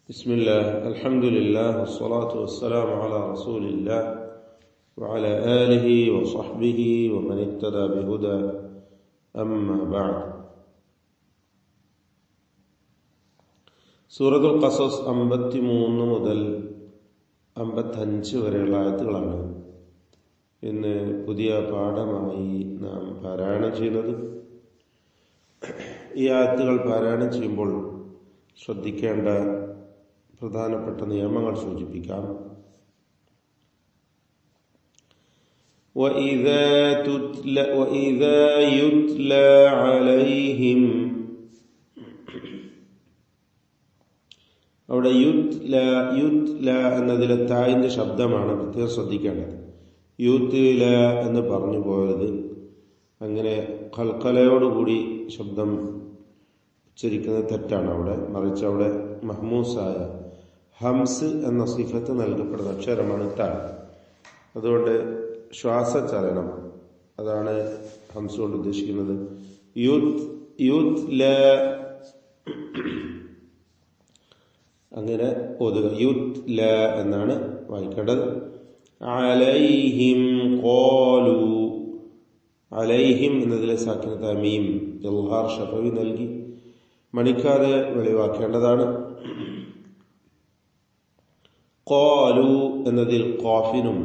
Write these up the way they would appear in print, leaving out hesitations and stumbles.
بسم الله الحمد لله والصلاة والسلام على رسول الله وعلى آله وصحبه ومن اهتدى بهدى أما بعد. സൂറത്തുൽ ഖസസ് 53 മുതൽ 55 വരെയുള്ള ആയത്തുകളാണ് ഇന്ന് പുതിയ പാഠമായി നാം പാരായണം ചെയ്യുന്നത്. ഈ ആയത്തുകൾ പാരായണം ചെയ്യുമ്പോൾ ശ്രദ്ധിക്കേണ്ട പ്രധാനപ്പെട്ട നിയമങ്ങൾ സൂചിപ്പിക്കാം. وَإِذَا يُتْلَى عَلَيْهِمْ അവിടെ യുത്ല എന്നതിലെ തായിന്റെ ശബ്ദമാണ് പ്രത്യേകം ശ്രദ്ധിക്കേണ്ടത്. യുത്ല എന്ന് പറഞ്ഞു പോയത് അങ്ങനെ ഖൽഖലയോടുകൂടി ശബ്ദം ഉച്ചരിക്കുന്നത് തെറ്റാണ്. മറിച്ച് അവിടെ മഹ്മൂസായ ഹംസ് എന്ന സിഫത്ത് നൽകപ്പെടുന്ന അക്ഷരമാണ് ത. അതുകൊണ്ട് ശ്വാസചലനം, അതാണ് ഹംസ് കൊണ്ട് ഉദ്ദേശിക്കുന്നത്. യുത്ല അങ്ങനെ ഓതുക. യുത്ല എന്നാണ് വായിക്കേണ്ടത്. അലൈഹിം ഖാലു, അലൈഹിം എന്നതിലെ സാക്കിനത മീം ഇൽഹാർ ഷഫവി നൽകി മണിക്കാതെ വെളിവാക്കേണ്ടതാണ്. ഖാലു എന്നതിൽ ഖാഫിനും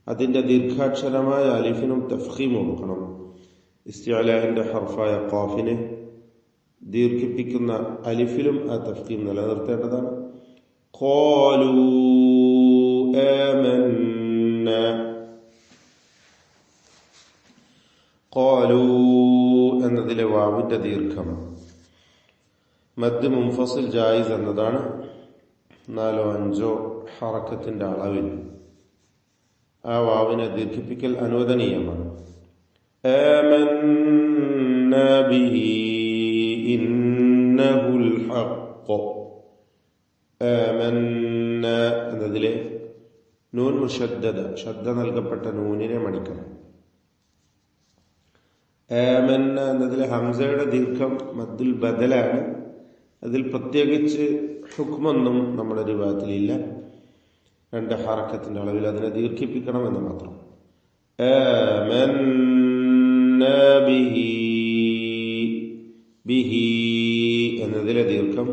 അതിന്റെ ദീർഘാക്ഷരമായ അലിഫിനും തഫ്ഖീം കൊടുക്കണം. ഇസ്തിഅലാന്റെ ഹർഫായ ഖാഫിനെ ദീർഘിപ്പിക്കുന്ന അലിഫിലും ആ തഫ്ഖീം നിലനിർത്തേണ്ടതാണ്. ഖാലു ആമന്ന, ഖാലു എന്നതിലെ വാവിന്റെ ദീർഘം മദ് മുൻഫസിൽ ജായിസ് എന്നതാണ്. 4-5 ഹറക്കത്തിന്റെ അളവിൽ ആ വാവിനെ ദീർഘിപ്പിക്കൽ അനുവദനീയമാണ്. ആമന്ന ബിഹി ഇന്നഹുൽ ഹഖ്, ആമന്ന എന്നതിലെ നൂൻ മുശദ്ദദ ശ്രദ്ധ നൽകപ്പെട്ട നൂനിനെ മണിക്കണം. ആമന്ന എന്നതിലെ ഹംസയുടെ ദീർഘം മദ്ദുൽ ബദലാണ്. അതിൽ പ്രത്യേകിച്ച് ഹുക്മൊന്നും നമ്മുടെ റിവായത്തിലില്ല. 2 ഹറക്കത്തിന്റെ അളവിൽ അതിനെ ദീർഘിപ്പിക്കണമെന്ന് മാത്രം. ആമന്ന ബിഹി, ബിഹി എന്നതിലെ ദീർഘം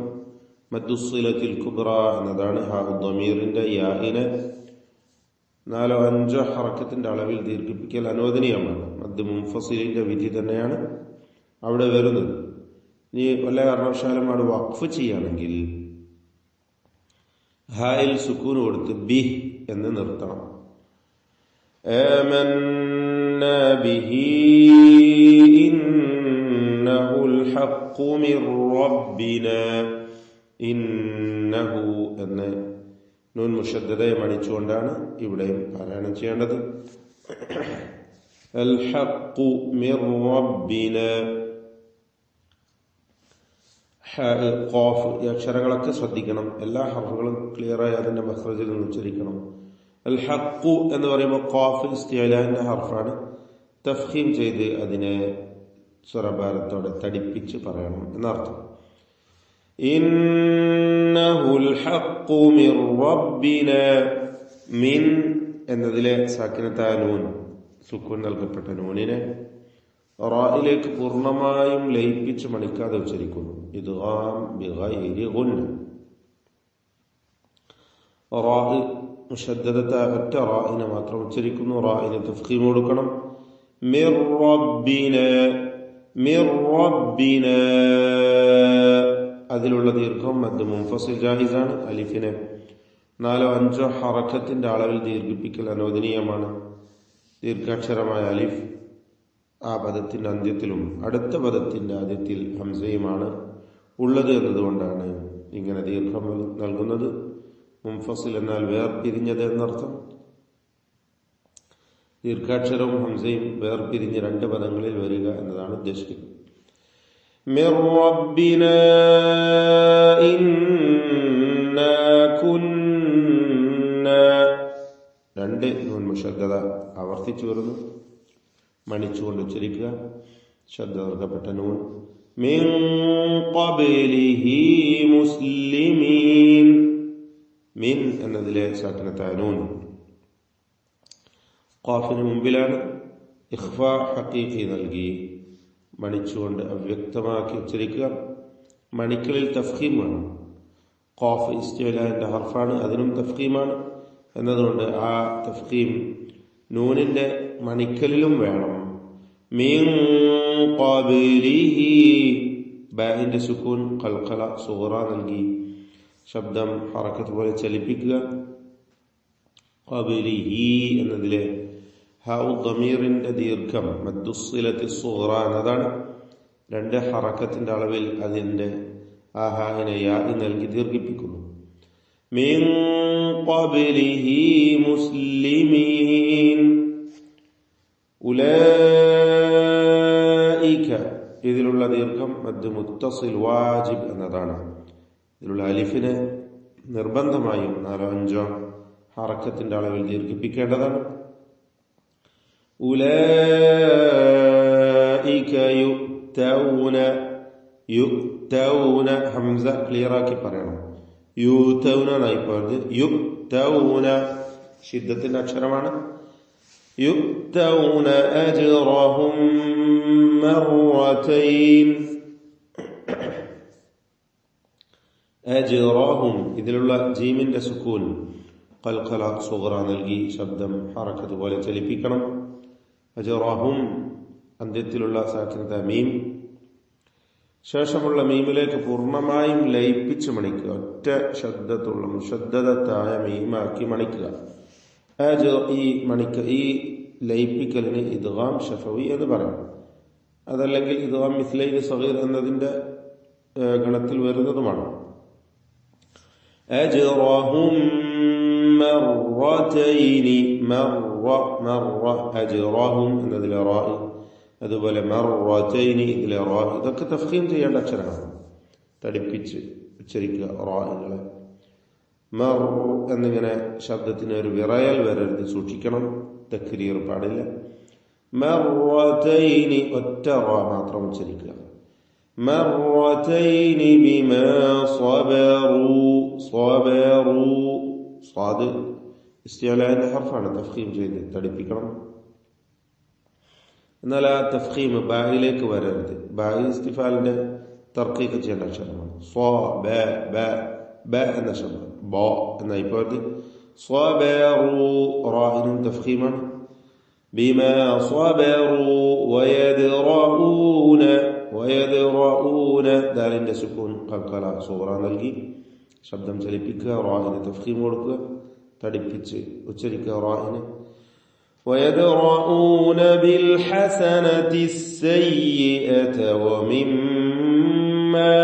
മദ്ദുസ്സിലത്തിൽ കുബ്ര എന്നതാണ്. ഹാഉദ്ദമീറിന്റെ യാഇനെ 4-5 ഹറക്കത്തിന്റെ അളവിൽ ദീർഘിപ്പിക്കൽ അനുവദനീയമാണ്. മദ് മുൻഫസിലിന്റെ വിധി തന്നെയാണ് അവിടെ വരുന്നത്. ഇനി വല്ല കാരണവശാലും അവിടെ വഖഫ് ചെയ്യുകയാണെങ്കിൽ ഹായിൽ സുക്കൂൻ കൊടുത്ത് ബിഹ് എന്ന് നിർത്തണം. ആമന്ന ബിഹി ഇന്നഹുൽ ഹഖ് മിർ റബ്ബിനാ, ഇന്നഹു എന്ന് നൂൻ മുശദ്ദദയെ മണിച്ചുകൊണ്ടാണ് ഇവിടെയും പാരായണം ചെയ്യേണ്ടത്. അൽ ഹഖ് മിർ റബ്ബിനാ, ഖാഫ് ഈ അക്ഷരങ്ങളൊക്കെ ശ്രദ്ധിക്കണം. എല്ലാ ഹർഫുകളും ക്ലിയറായി അതിന്റെ മഖ്റജിൽ നിന്ന് ഉച്ചരിക്കണം. അൽ ഹഖ് എന്ന് പറയുമ്പോൾ ഖാഫ് ഇസ്തിഅലാന്റെ ഹർഫാണ്. തഫ്ഖീം ചെയ്ത് അതിനെ സ്വരഭാരത്തോടെ തടിപ്പിച്ച് പറയണം എന്നർത്ഥം. ഇന്നഹുൽ ഹഖ് മിർ റബ്ബിനാ, മിൻ എന്നതിലെ സാക്കിനത്തായ നൂൻ സുക്കൂൻ നൽകപ്പെട്ട നൂനിനെ റായിലേക്ക് പൂർണ്ണമായും ലയിപ്പിച്ച് മണിക്കാതെ ഉച്ചരിക്കുന്നു. ഇദ്ഗാം ബിഗൈരി ഗുന്ന, റാഇ മുശദ്ദദത്തായ ഒറ്റ റായിനെ മാത്രം ഉച്ചരിക്കുന്നു. റായിന് തഫ്ഖീം കൊടുക്കണം. മിർ റബ്ബിനാ, മിർ റബ്ബിനാ അതിലുള്ള ദീർഘം മദ് മുൻഫസിൽ ജായിസാണ്. അലിഫിനെ 4-5 ഹറക്കത്തിന്റെ അളവിൽ ദീർഘിപ്പിക്കൽ അനുവദനീയമാണ്. ദീർഘാക്ഷരമായ അലിഫ് ആ പദത്തിന്റെ അന്ത്യത്തിലും അടുത്ത പദത്തിന്റെ ആദ്യത്തിൽ ഹംസയുമാണ് ഉള്ളത് എന്നതുകൊണ്ടാണ് ഇങ്ങനെ ദീർഘം നൽകുന്നത്. മുൻഫസിൽ എന്നാൽ വേർപിരിഞ്ഞത് എന്നർത്ഥം. ദീർഘാക്ഷരവും ഹംസയും വേർപിരിഞ്ഞ് 2 പദങ്ങളിൽ വരിക എന്നതാണ് ഉദ്ദേശിക്കുന്നത്. മിർ റബ്ബിനാ ഇന്നാ കുന്നാ, 2 നൂൻ മുശദ്ദദ ആവർത്തിച്ചു വരുന്നു. മണിച്ചുകൊണ്ട് ഉച്ചരിക്കുക. ശബ്ദ നൽകപ്പെട്ട നൂൻ. മിൻ ഖബ്ലിഹി മുസ്ലിമീൻ, മിൻ എന്നതിലെ സാക്കിനത്തായ നൂൻ. ഖാഫിന് മുമ്പിലാണ് ഇഖ്ഫാ ഹഖീഖി നൽകി മണിച്ചുകൊണ്ട് അവ്യക്തമാക്കി ഉച്ചരിക്കുക. മണിക്കളിൽ തഫ്ഖീം വേണം. ഖാഫ് ഇസ്തിഅലാന്റെ ഹർഫാണ്, അതിനും തഫ്ഖീമാണ് എന്നതുകൊണ്ട് ആ തഫ്ഖീം നൂനിന്റെ മണിക്കലിലും വേണം. മിൻ ഖബ്ലിഹി ബാഇന്റെ സുക്കൂൻ ഖൽഖല സുഗ്റ നൽകി ശബ്ദം ഹറക്കത്ത് പോലെ ചലിപ്പിക്കുക. ഖബ്ലിഹി എന്നതിലെ ഹാഉ ദമീറിന്റെ ദീർഘം മദ്ദുസ്സിലത്തി സുഗ്റ എന്നതാണ്. 2 ഹറക്കത്തിന്റെ അളവിൽ അതിന്റെ ആ ഹാഇനെ യാ നൽകി ദീർഘിപ്പിക്കുന്നു. മിൻ ഖബ്ലിഹി മുസ്ലിമീൻ ഉലൈക ഇതിലുള്ള ദീർഘം മദ് മുത്തസിൽ വാജിബ് എന്നതാണ്. ഇതിലുള്ള അലിഫിനെ നിർബന്ധമായും 4-5 ഹറക്കത്തിന്റെ അളവിൽ ദീർഘിപ്പിക്കേണ്ടതാണ്. ഉലൈക യുക്തൗന ഹംസ ക്ലിയറാക്കി പറയണം. യുതൗന എന്നായി പറഞ്ഞത് യുക്തൗന ശിദ്ദത്തിന്റെ അക്ഷരമാണ്. യുക്തൗന അജ്റഹും മർറതൈൻ അജ്റഹും ഇതിലുള്ള ജീമിന്റെ സുക്കൂൻ ഖൽഖല സുഗ്റ നൽകി ശബ്ദം ഹറക്കത്ത് പോലെ ചലിപ്പിക്കണം. അജ്റഹും അന്ത്യത്തിലുള്ള സാക്കിനത മീം ശേഷമുള്ള മീമിലേക്ക് പൂർണ്ണമായും ലയിപ്പിച്ച് മണിക്കുക. ഒറ്റ ശബ്ദത്തുള്ള മുശദ്ദദത്തായ മീമാക്കി മണിക്കുക. ഈ ലയിപ്പിക്കലിന് ഇദ്ഗാം ശഫവി എന്ന് പറയാം. അതല്ലെങ്കിൽ ഇദ്ഗാം മിസ്ലൈൻ സഗീർ എന്നതിന്റെ ഗണത്തിൽ വരുന്നതുമാണ്. അജ്റഹും മർറതൈനി അജ്റഹും എന്നതിലെ റാ, അതുപോലെ മർറതൈനി ഇതിലെ റാ, ഇതൊക്കെ തഫ്ഖീം ചെയ്യേണ്ട അക്ഷരമാണ്. തടിപ്പിച്ച് ഉച്ചരിക്കുക റാകളെ. മർ എന്നിങ്ങനെ ശബ്ദത്തിന് ഒരു വിറയൽ വരരുത്, സൂക്ഷിക്കണം. തക്രീർ പാടില്ല. മർറതൈനി ഒറ്റ റാ മാത്രം ഉച്ചരിക്കുക. മർറതൈനി ബിമാ സ്വബറു സ്വാദ് ഇസ്തിഅലാന്റെ ഹർഫാണ്, തഫ്ഖീം ചെയ്ത് തടിപ്പിക്കണം. എന്നാൽ ആ തഫ്ഖീം ബായിലേക്ക് വരരുത്. ബായി ഇസ്തിഫാലിന്റെ തർക്കീഖ് ചെയ്യേണ്ട അക്ഷരമാണ്. ബ എന്ന ശബ്ദം ബോ എന്നായി പോയത്. സ്വബറു റാഹിനും തഫ്ഖീമാണ്. ബിമാ സ്വബറു വയദ്റഊന ദാലിന്റെ സുക്കൂൻ ഖൽഖല സുഗ്റ നൽകി ശബ്ദം ചലിപ്പിക്കുക. റാഹിന് തഫ്ഖീം കൊടുക്കുക, തടിപ്പിച്ച് ഉച്ചരിക്കുക റാഹിന്. ويدرؤون بالحسنة السيئة ومما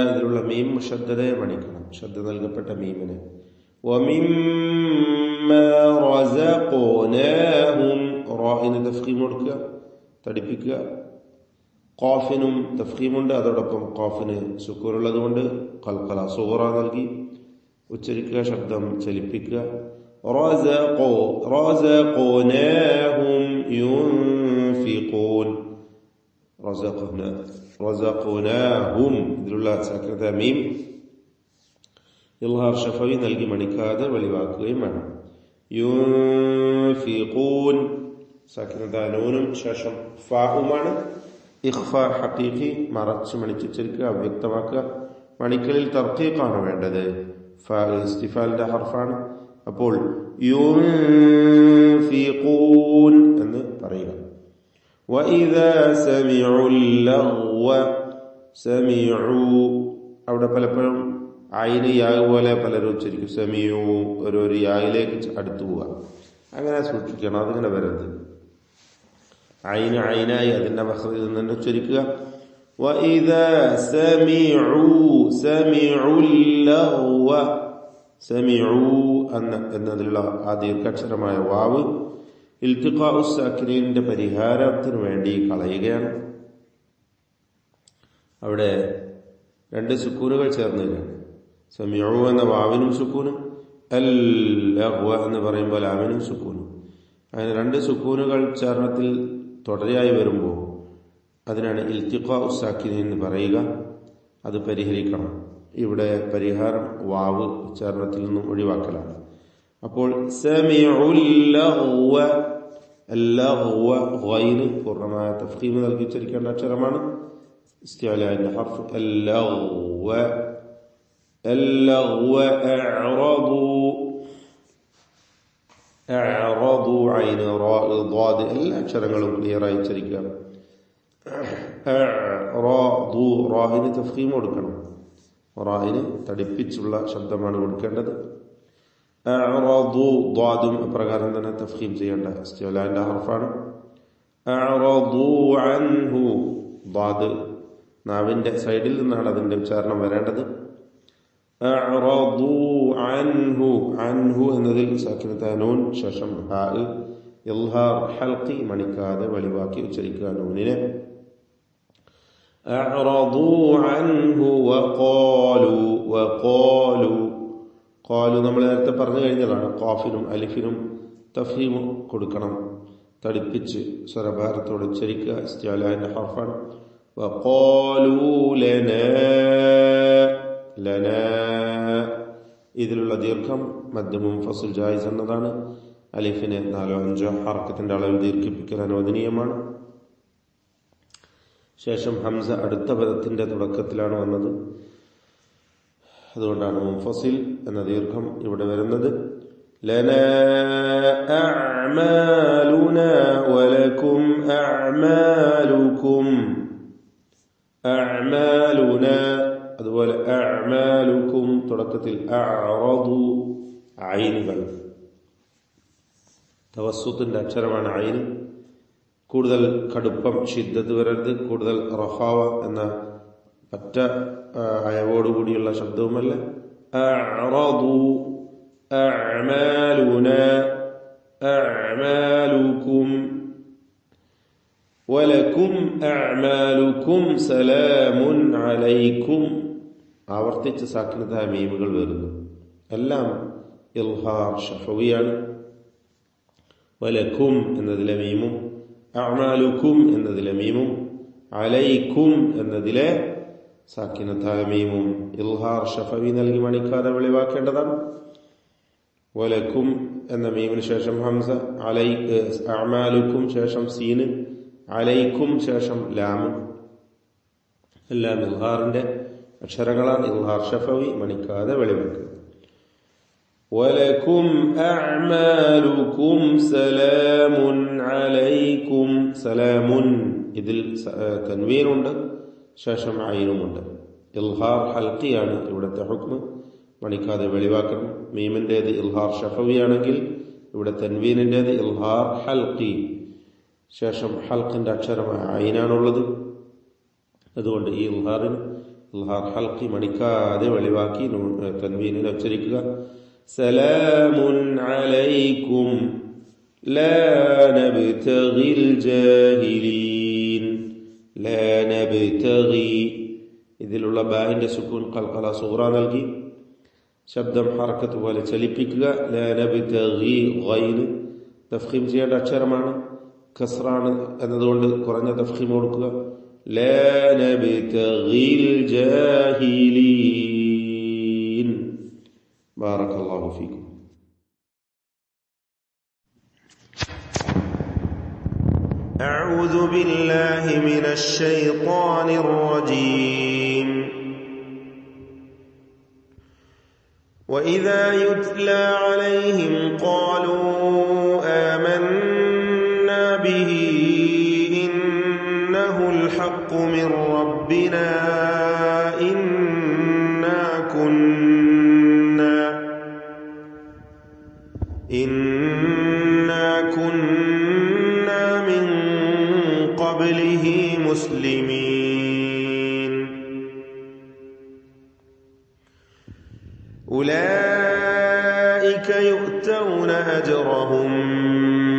ഇതിലുള്ള മീം മുശദ്ദദയെ മണിക്കണം. ശ്രദ്ധ നൽകപ്പെട്ട മീമിന്. ومما رزقناهم റാഇന് തഫ്ഖീം കൊടുക്കുക, തടിപ്പിക്കുക. ഖാഫിനും തഫ്ഖീമുണ്ട്, അതോടൊപ്പം ഖാഫിന് സുക്കൂനുള്ളത് കൊണ്ട് ഖൽഖല സുഗ്റ നൽകി ഉച്ചരിക്കുക, ശബ്ദം ചലിപ്പിക്കുക. റസഖനാഹും യുൻഫിഖൂൻ റസഖനാഹും ഇതിലുള്ള സാക്കിനത മീം ഇൽഹാർ ശഫവി നൽകി മണിക്കാതെ വെളിവാക്കുകയും വേണം. യുൻഫിഖൂൻ സാക്കിനത നൂനും ശേഷം ഫാഉമാണ്. ഇഖ്ഫാ ഹഖീഖി മറച്ച് മണിച്ചുച്ചരിക്കുക, അവ്യക്തമാക്കുക. മണിക്കലിൽ തർക്കീഖാണ് വേണ്ടത്. ഇസ്തിഫാലിന്റെ ഹർഫാണ്. അപ്പോൾ യുൻഫിഖൂൻ എന്ന് പറയുക. വഇദാ സമിഉൽ ലഗ്വ അവിടെ പലപ്പോഴും ഐന് യാ പോലെ പലരും ഉച്ചരിക്കും. സമിഉ ഒരു യായിലേക്ക് അടുത്തു പോവുക, അങ്ങനെ സൂക്ഷിക്കണം. അതിങ്ങനെ വരരുത്. ഐനായി അതിന്റെ മഖ്റജിൽ നിന്ന് തന്നെ ഉച്ചരിക്കുക. وإذا سمعوا اللغو എന്നതിലുള്ള ആ ദീർഘാക്ഷരമായ വാവ് ഇൽത്തിഖാഉ സാക്കിനീന്റെ പരിഹാരത്തിന് വേണ്ടി കളയുകയാണ്. അവിടെ 2 സുക്കൂനുകൾ ചേർന്നിരിക്കുകയാണ്. സമിഉ എന്ന വാവിനും സുക്കൂനും, അൽ ലഗ്വ എന്ന് പറയുമ്പോൾ ലാമിനും സുക്കൂനും. അങ്ങനെ 2 സുക്കൂനുകൾ ചേർന്നത്തിൽ തുടരെയായി വരുമ്പോൾ അതിനാണ് ഇൽത്തിഖാ ഉസ്സാക്കിനി എന്ന് പറയുക. അത് പരിഹരിക്കണം. ഇവിടെ പരിഹാരം വാവ് ഉച്ചാരണത്തിൽ നിന്നും ഒഴിവാക്കലാണ്. അപ്പോൾ സമിഉൽ ലഗ്വ, അല്ലഗ്വ ഗൈന് പൂർണ്ണമായ തഫ്ഖീം നൽകി ഉച്ചരിക്കേണ്ട അക്ഷരമാണ്. ഇസ്തിഅലാന്റെ ഹർഫ് അല്ലഗ്വ, അല്ലഗ്വ അഅറദു, അഅറദു ഐന് റാ ളാദ് എല്ലാ അക്ഷരങ്ങളും ക്ലിയറായി ഉച്ചരിക്കുക. അഅറദു റാഹിന് തഫ്ഖീം കൊടുക്കണം. റാഹിന് തടിപ്പിച്ചുള്ള ശബ്ദമാണ് കൊടുക്കേണ്ടത്. അഅറദു ദ്വാദും അപ്രകാരം തന്നെ തഫ്ഖീം ചെയ്യേണ്ട ഇസ്തിഅലാന്റെ ഹർഫാണ്. അഅറദു അൻഹു ദ്വാദ് നാവിന്റെ സൈഡിൽ നിന്നാണ് അതിന്റെ ഉച്ചാരണം വരേണ്ടത്. അഅറദു അൻഹു, അൻഹു എന്നതിൽ സാക്കിനത്തായ നൂൻ ശേഷം ഹാ ഇൽഹാർ ഹൽഖി മണിക്കാതെ വെളിവാക്കി ഉച്ചരിക്കുക നൂനിനെ. അഅറദു അൻഹു വഖാലു, വഖാലു ഖാലു നമ്മൾ നേരത്തെ പറഞ്ഞു കഴിഞ്ഞതാണ്. ഖാഫിനും അലിഫിനും തഫ്ഹീം കൊടുക്കണം. തടിപ്പിച്ച് സ്വരഭാരത്തോട് ഉച്ചരിക്കുക ഇസ്തിഅലാന്റെ ഹർഫാണ്. വഖാലു ലനാ, ലനാ ഇതിലുള്ള ദീർഘം മദ്ദ് മുൻഫസിൽ ജായിസ് എന്നതാണ്. അലിഫിനെ 4-5 ഹർക്കത്തിന്റെ അളവിൽ ദീർഘിപ്പിക്കൽ അനുവദനീയമാണ്. ശേഷം ഹംസ അടുത്ത പദത്തിന്റെ തുടക്കത്തിലാണ് വന്നത്. അതുകൊണ്ടാണ് മുൻഫസിൽ എന്ന ദീർഘം ഇവിടെ വരുന്നത്. ലനാ അഅ്മാലുനാ വലക്കും അഅ്മാലുക്കും, അഅ്മാലുനാ അതുപോലെ അഅ്മാലുക്കും തുടക്കത്തിൽ അഅറദു ഐനുകൾ. തവസ്സുത്തിന്റെ അക്ഷരമാണ് ഐൻ. കൂടുതൽ കടുപ്പം ഷിദ്ദത്ത് വരരുത്. കൂടുതൽ റഖാവ എന്ന പറ്റ അയവോടുകൂടിയുള്ള ശബ്ദവുമല്ല. അഅറദു അഅ്മാലുനാ അഅ്മാലുക്കും വലക്കും അഅ്മാലുക്കും സലാമുൻ അലൈക്കും. ആവർത്തിച്ച് സാക്കിനത്തായ മീമുകൾ വരുന്നു. എല്ലാം ഇൽഹാർ ഷഫവിയാണ്. വലക്കും എന്നതിലെ മീമും അഅ്മാലുക്കും എന്നതിലെ മീമും അലൈക്കും എന്നതിലെ സാക്കിനത്തായ മീമും ഇൽഹാർ ഷഫവി നൽകി മണിക്കാതെ വെളിവാക്കേണ്ടതാണ്. വലക്കും എന്ന മീമിന് ശേഷം ഹംസ, അഅ്മാലുക്കും ശേഷം സീന്, അലൈക്കും ശേഷം ലാമ്. എല്ലാം ഇൽഹാറിന്റെ അക്ഷരങ്ങളാണ്. ഇൽഹാർ ഷഫവി മണിക്കാതെ വെളിവാക്കുക. വലക്കും അഅ്മാലുക്കും സലാമുൻ അലൈക്കും. സലാമുൻ ഇതിൽ തൻവീനുണ്ട്, ശേഷം ഐനുമുണ്ട്. ഇൽഹാർ ഹൽഖിയാണ് ഇവിടുത്തെ ഹുക്മ്. മണിക്കാതെ വെളിവാക്കണം. മീമിന്റേത് ഇൽഹാർ ഷഫവിയാണെങ്കിൽ ഇവിടെ തൻവീനിന്റേത് ഇൽഹാർ ഹൽഖി. ശേഷം ഹൽഖിന്റെ അക്ഷരമായ ഐനാണുള്ളത്. അതുകൊണ്ട് ഈ ഇൽഹാർ ഹൽഖി മണിക്കാതെ വെളിവാക്കി തൻവീനിനെ ഉച്ചരിക്കുക. സലാമുൻ അലൈക്കും ലാ നബ്തഗിൽ ജാഹിലീൻ. ലാ നബ്തഗി ഇതിലുള്ള ബാഹിന്റെ സുക്കൂൻ ഖൽഖല സുഗ്റ നൽകി ശബ്ദം ഹറക്കത്ത് പോലെ ചലിപ്പിക്കുക. ലാ നബ്തഗി ഗൈന് തഫ്ഖീം ചെയ്യേണ്ട അക്ഷരമാണ്. കസ്റാണ് എന്നതുകൊണ്ട് കുറഞ്ഞ തഫ്ഖീം കൊടുക്കുക. ലാ നബ്തഗിൽ ജാഹിലീൻ. ബാറകല്ലാഹു ഫീക്കും. أعوذ بالله من الشيطان الرجيم. وإذا يتلى عليهم قالوا آمنا به إنه الحق من ربنا إنا كنا من قبله مسلمين. أولئك يؤتون أجرهم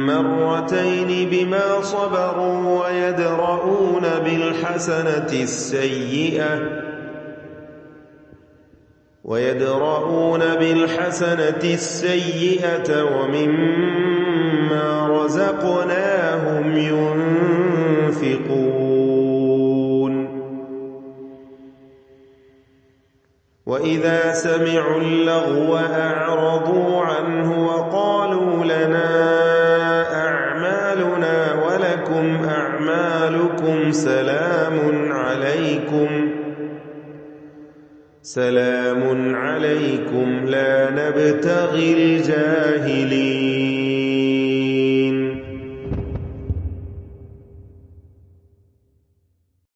مرتين بما صبروا ويدرؤون بالحسنة السيئة ومما رزقناهم ينفقون. وإذا سمعوا اللغو أعرضوا عنه وقالوا لنا أعمالنا ولكم أعمالكم سلام عليكم لا نبتغي الجاهلين.